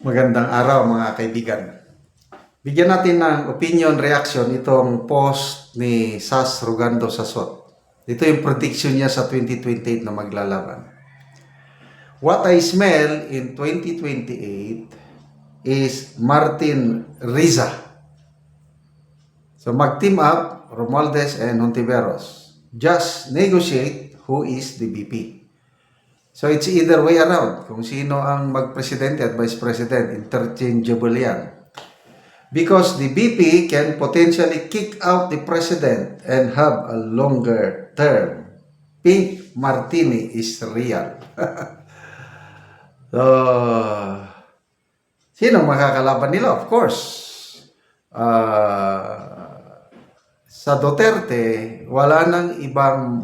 Magandang araw mga kaibigan. Bigyan natin ng opinion reaction itong post ni Sas Rugando Sasot. Ito yung prediction niya sa 2028 na maglalaban. What I smell in 2028 is Martin Riza. So mag-team up Romualdez and Hontiveros. Just negotiate who is the VP. So it's either way around. Kung sino ang mag-presidente at vice president, interchangeable yan. Because the BP can potentially kick out the president and have a longer term. Pink Martini is real. So, sino makakalaban nila? Of course, sa Duterte, wala nang ibang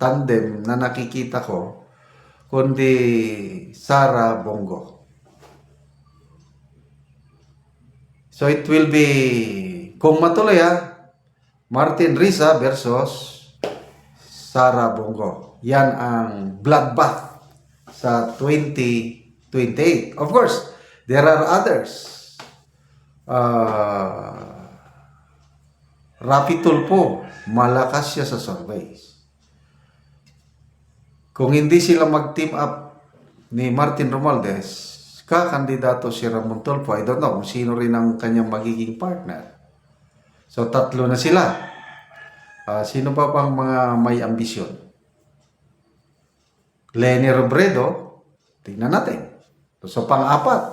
tandem na nakikita ko kundi Sara Bongo. So it will be, kung matuloy Martin Riza versus Sara Bongo. Yan ang bloodbath sa 2028. Of course, there are others. Rapi Tulfo, malakas siya sa surveys. Kung hindi sila mag-team up ni Martin Romualdez, kakandidato si Ramon Tulfo. I don't know kung sino rin ang kanyang magiging partner. So, tatlo na sila. Sino pa pang mga may ambisyon? Leni Robredo, tingnan natin. So, pang-apat,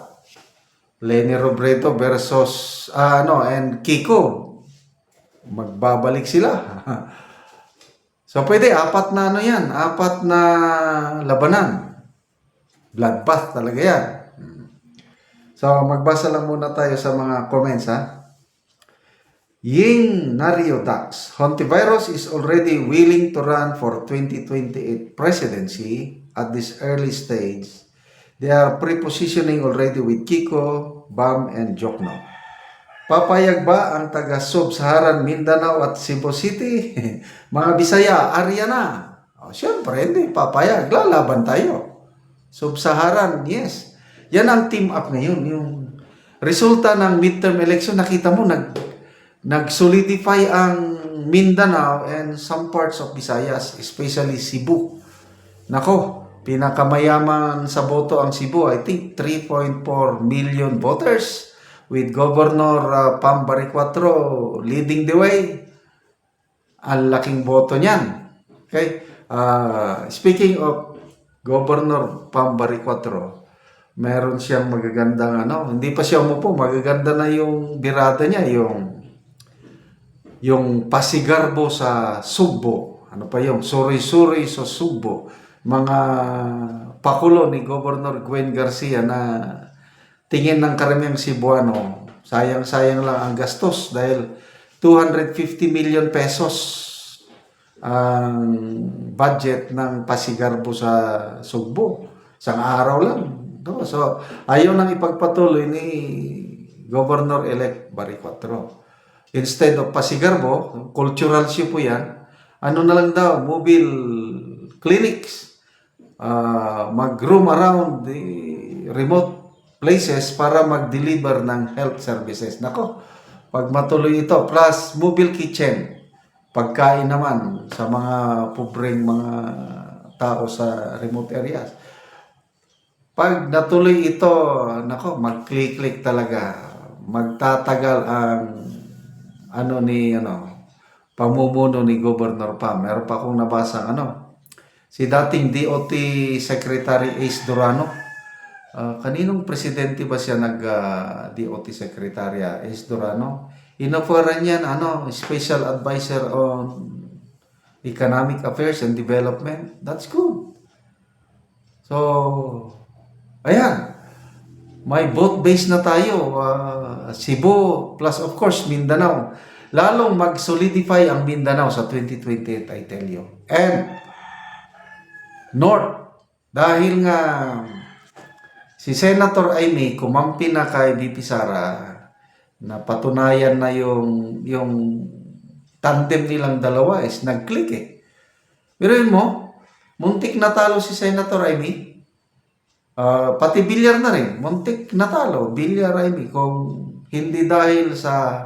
Leni Robredo versus, and Kiko. Magbabalik sila. So, pwede, apat na yan. Apat na labanan. Bloodbath talaga yan. So, magbasa lang muna tayo sa mga comments, Ying Nario Dax, Hontiveros is already willing to run for 2028 presidency at this early stage. They are pre-positioning already with Kiko, Bam, and Jokno. Papayag ba ang taga-Sub-Saharan Mindanao at Cebu City? Mga Bisaya, arya na. Siyempre, hindi papayag. Lalaban tayo. Sub-Saharan, yes. Yan ang team up ngayon. Yung resulta ng midterm election, nakita mo, nag-solidify ang Mindanao and some parts of Visayas, especially Cebu. Nako, pinakamayaman sa boto ang Cebu. I think 3.4 million voters with Governor Pam Baricuatro leading the way. Ang laking boto niyan. Okay? Speaking of Governor Pam Baricuatro, meron siyang magagandang hindi pa siya umupo, magaganda na yung birada niya, yung Pasigarbo sa Sugbo. Ano pa yung Suri-Suri sa Sugbo. Mga pakulo ni Governor Gwen Garcia na tingin ng karamihang Cebuano, sayang-sayang lang ang gastos dahil 250 million pesos ang budget ng Pasigarbo sa Sugbo. Isang araw lang. So, ayaw nang ipagpatuloy ni Governor-elect Baricuatro. Instead of Pasigarbo, cultural siya po yan, na lang daw, mobile clinics, mag-roam around the remote places para mag-deliver ng health services. Nako, pag matuloy ito, plus mobile kitchen, pagkain naman sa mga pobreng mga tao sa remote areas. Pag natuloy ito, nako, mag-click-click talaga. Magtatagal ang pamumuno ni Governor Pam. Meron pa akong nabasa si dating DOT Secretary Ace Durano. Kaninong presidente ba siya DOT Secretary Ace Durano? Inoferan niyan Special Advisor on Economic Affairs and Development. That's good. So, ayan, may vote base na tayo, Cebu plus of course Mindanao. Lalong mag-solidify ang Mindanao sa 2028, I tell you. And North, dahil nga si Senator Amy kumampi na kay VP Sara, na patunayan na yung tandem nilang dalawa is nag-click Pero yun mo, muntik natalo si Senator Amy. Pati bilyar na rin, muntik natalo. Bilyar, I mean, kung hindi dahil sa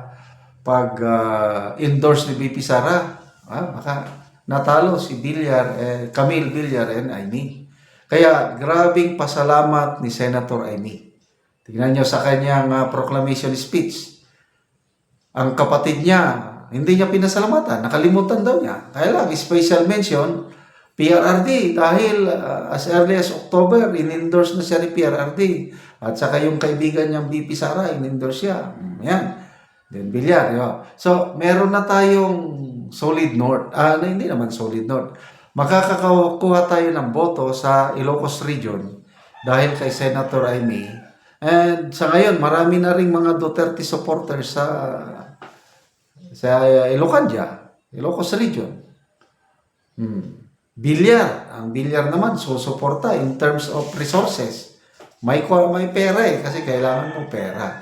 pag-endorse ni BP Sara, baka natalo si Bilyar, Camille Bilyar and Aimee. Kaya grabing pasalamat ni Senator Aimee. Tingnan nyo sa kanyang proclamation speech. Ang kapatid niya, hindi niya pinasalamatan, nakalimutan daw niya. Kaya lang, special mention, PRRD, dahil as early as October, in-endorse na siya ni PRRD. At saka yung kaibigan niyang BP Sara, in-endorse siya. Yan. Then, Bilyar. Di ba? So, meron na tayong solid north. Hindi naman solid north. Makakakuha tayo ng boto sa Ilocos Region dahil kay Senator Aimee. And sa ngayon, marami na ring mga Duterte supporters sa Ilocandia, Ilocos Region. Bilyar, ang Bilyar naman susuporta in terms of resources. May pera kasi kailangan mo pera.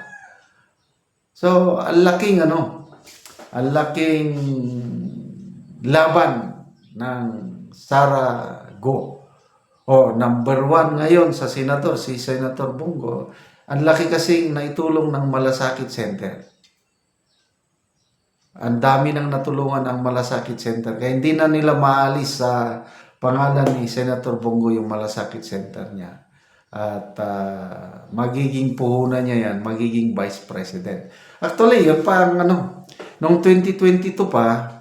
So, ang laking laban ng Sara Go. Number 1 ngayon sa senador, si Senator Bongo. Ang laki kasing naitulong ng Malasakit Center. Ang dami nang natulungan ang Malasakit Center. Kaya hindi na nila maalis sa pangalan ni Senator Bongo yung Malasakit Center niya. At magiging puhunan niya yan, magiging Vice President. Actually, yun pa noong 2022 pa,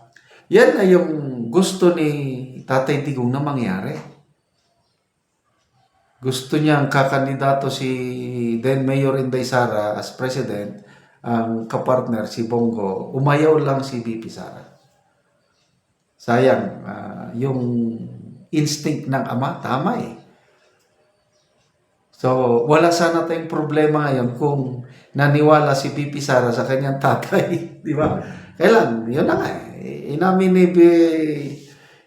yan na yung gusto ni Tatay Digong na mangyari. Gusto niyang kakandidato si then Mayor Inday Sara as President, ang kapartner si Bongo, umayaw lang si BP Sara. Sayang, yung instinct ng ama, tama eh. So, wala sana tayong problema ngayon kung naniwala si BP Sara sa kanyang tatay. Di ba? Kailan? Yun na nga eh.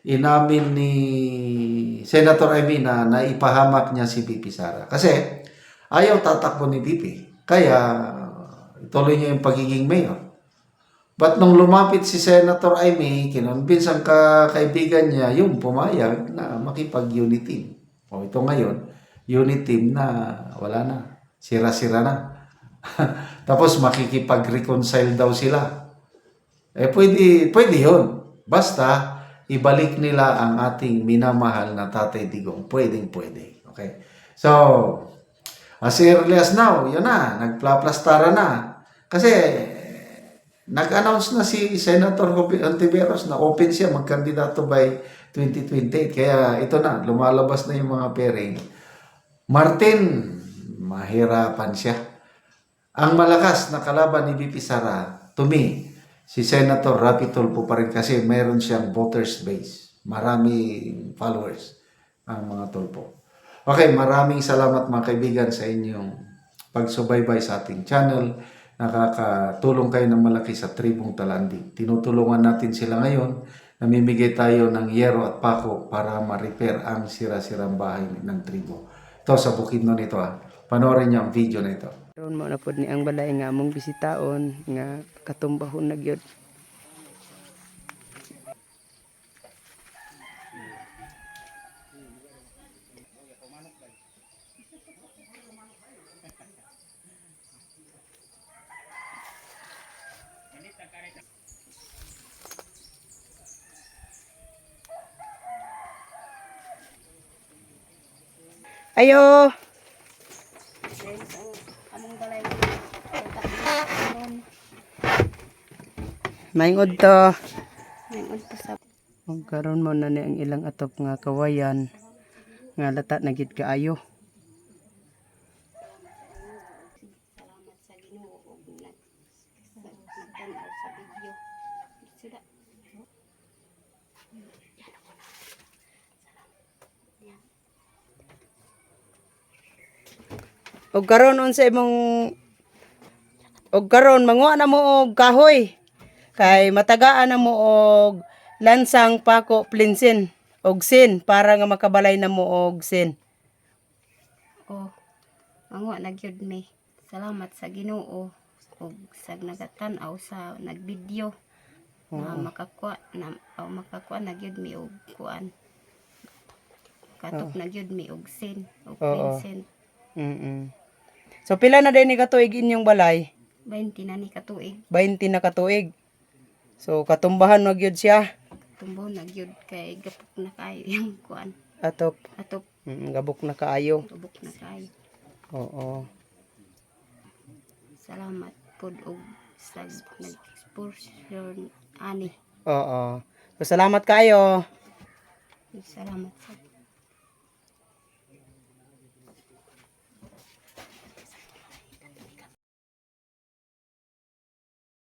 Inamin ni Senator Aimee na naipahamak niya si BP Sara. Kasi ayaw tatakbo ni BP. Kaya ituloy niya yung pagiging mayor. But nung lumapit si Senator Aimee, kinonvince ang kaibigan niya yung pumayag na makipag-unit team. Ito ngayon, unit team na wala na. Sira-sira na. Tapos makikipag-reconcile daw sila. Pwede yun. Basta, ibalik nila ang ating minamahal na Tatay Digong. Pwede. Okay? So, as early as now, yun na, nagplaplastara na. Kasi, nag-announce na si Senator Antiveros na open siya magkandidato by 2028. Kaya ito na, lumalabas na yung mga pairing. Martin, mahirapan siya. Ang malakas na kalaban ni BP Sara, to me, si Senator Rapi Tulfo pa rin kasi meron siyang voters base. Maraming followers ang mga Tulfo. Okay, maraming salamat mga kaibigan sa inyong pagsubaybay sa ating channel. Nakakatulong kayo ng malaki sa tribong Talandi. Tinutulungan natin sila ngayon. Namimigay tayo ng yero at pako para ma-repair ang sira-sirang bahay ng tribo. Ito sa Bukidnon ito Panoorin niyo ang video na ito. Ron mo na pod ni ang balay nga among bisitaon nga katumbahon na gyud. Ayo. Maingod to. Maingod pa sa Kung karon mo na ni ang ilang atop nga kawayan nga lata na gid kaayo. salamat sa Ginoo ug nagtanaw sa video. Sila. Og karon unsa imong og karon manguha na mo og kahoy. Kay matagaan na mo og lansang pako plinsin og sin para nga makabalay na mo og sin. Oh, manguha na gyud mi. Salamat sa Ginoo ug sa nagatan-aw sa nagvideo. Na makakuha na gyud mi og kuan. katok na gyud mi og sin og Oo. Vincent. So pila na din ni katuig inyong balay? 20 na ni katuig. 20 na katuig. So katumbahan na gyud siya. Tumbo na gyud kay gapok na kayo yung kuan. Atop. Atop Gabok na kaayo. tubok na kayo. Oo. Salamat pod og sa nag-exposure ani. Oo. So salamat kayo. Salamat sa